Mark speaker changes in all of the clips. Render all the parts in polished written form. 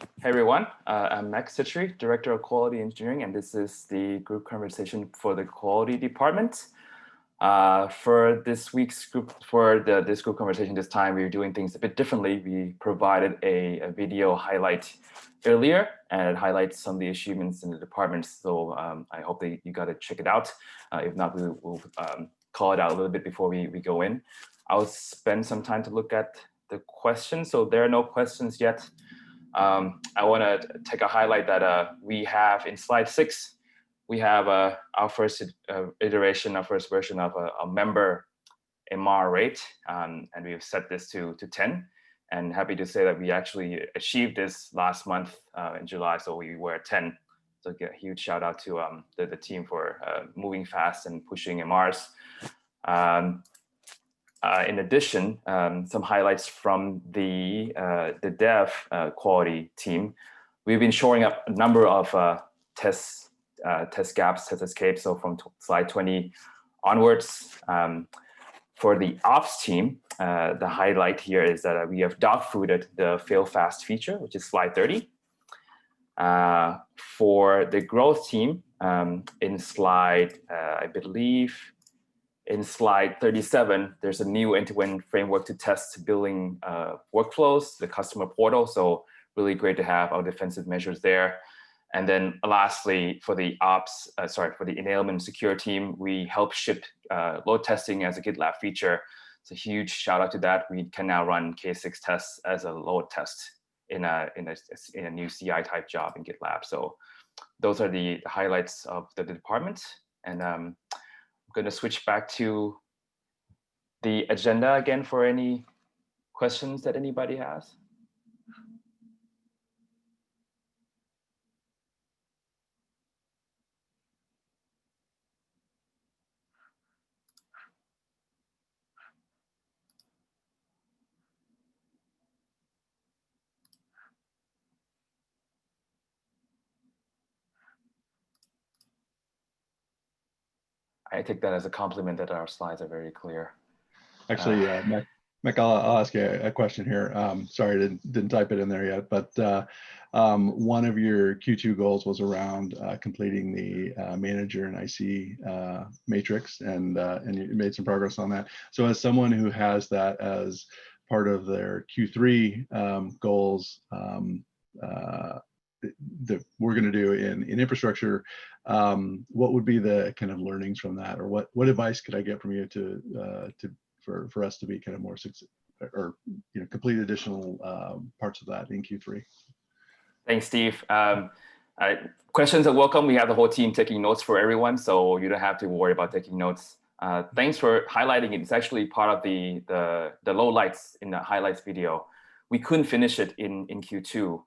Speaker 1: Hey everyone, I'm Max Citri, Director of Quality Engineering, and this is the group conversation for the Quality Department. For this week's group, this group conversation this time, we're doing things a bit differently. We provided a video highlight earlier, and it highlights some of the achievements in the department. So I hope that you got to check it out. If not, we'll call it out a little bit before we go in. I'll spend some time to look at the questions. So there are no questions yet. I want to take a highlight that we have in slide 6. We have our first iteration, our first version of a member MR rate, and we've set this to 10. And happy to say that we actually achieved this last month in July, so we were at 10. So a huge shout out to the team for moving fast and pushing MRs. In addition, some highlights from the dev quality team. We've been shoring up a number of test gaps, test escapes. So from slide 20 onwards, for the ops team, the highlight here is that we have dog-fooded the fail fast feature, which is slide 30. For the growth team, in slide, I believe, in slide 37, there's a new end-to-end framework to test billing workflows, the customer portal. So really great to have our defensive measures there. And then lastly, for the for the enablement secure team, we help ship load testing as a GitLab feature. It's a huge shout out to that. We can now run K6 tests as a load test in a new CI type job in GitLab. So those are the highlights of the department. And I'm going to switch back to the agenda again for any questions that anybody has. I take that as a compliment that our slides are very clear.
Speaker 2: Actually, Mick, I'll ask you a question here. Sorry, didn't type it in there yet, but one of your Q2 goals was around completing the manager and IC matrix, and you made some progress on that. So as someone who has that as part of their Q3 goals, that we're going to do in infrastructure, what would be the kind of learnings from that, or what advice could I get from you for us to be kind of more successful, or complete additional parts of that in Q3?
Speaker 1: Thanks, Steve. Questions are welcome. We have the whole team taking notes for everyone, so you don't have to worry about taking notes. Thanks for highlighting it. It's actually part of the lowlights in the highlights video. We couldn't finish it in Q2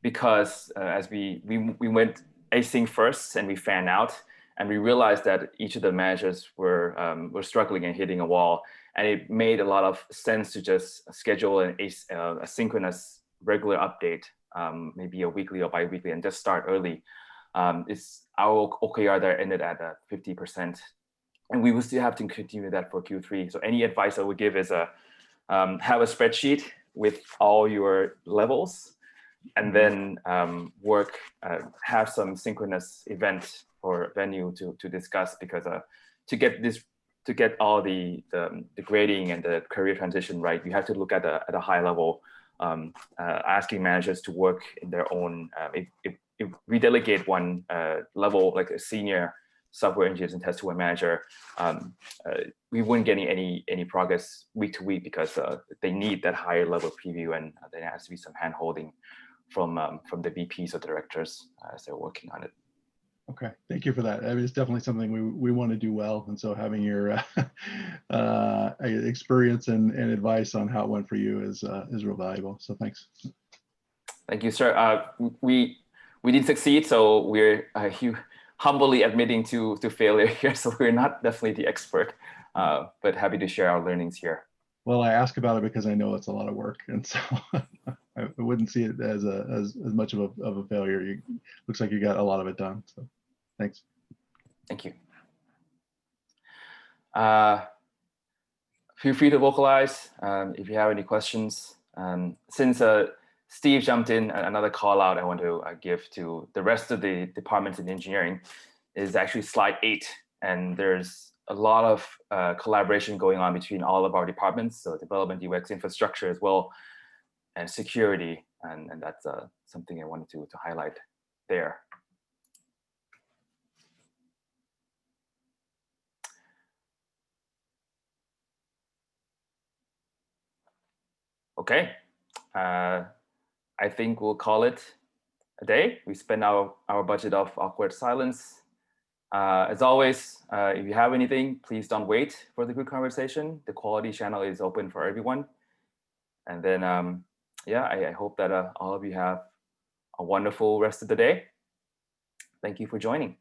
Speaker 1: because as we went async first and we fanned out, and we realized that each of the managers were struggling and hitting a wall, and it made a lot of sense to just schedule a synchronous regular update, maybe a weekly or bi-weekly, and just start early. It's our OKR there ended at 50%, and we will still have to continue that for Q3. So any advice I would give is have a spreadsheet with all your levels, and then have some synchronous event or venue to discuss, because to get all the grading and the career transition right, you have to look at a high level, asking managers to work in their own. If we delegate one level, like a senior software engineers and test tool manager, we wouldn't get any progress week to week, because they need that higher level preview, and there has to be some hand holding from the VPs or directors as they're working on it.
Speaker 2: Okay, thank you for that. I mean, it's definitely something we want to do well, and so having your experience and advice on how it went for you is real valuable. So thanks.
Speaker 1: Thank you, sir. We didn't succeed, so we're humbly admitting to failure here. So we're not definitely the expert, but happy to share our learnings here.
Speaker 2: Well, I ask about it because I know it's a lot of work, and so I wouldn't see it as much of a failure. Looks like you got a lot of it done. So, thanks.
Speaker 1: Thank you. Feel free to vocalize if you have any questions. Since Steve jumped in. Another call out I want to give to the rest of the departments in engineering is actually slide 8. And there's a lot of collaboration going on between all of our departments, so development, UX, infrastructure as well, and security. And that's something I wanted to highlight there. Okay, I think we'll call it a day. We spent our budget of awkward silence. As always, if you have anything, please don't wait for the good conversation. The quality channel is open for everyone. And then, yeah, I hope that all of you have a wonderful rest of the day. Thank you for joining.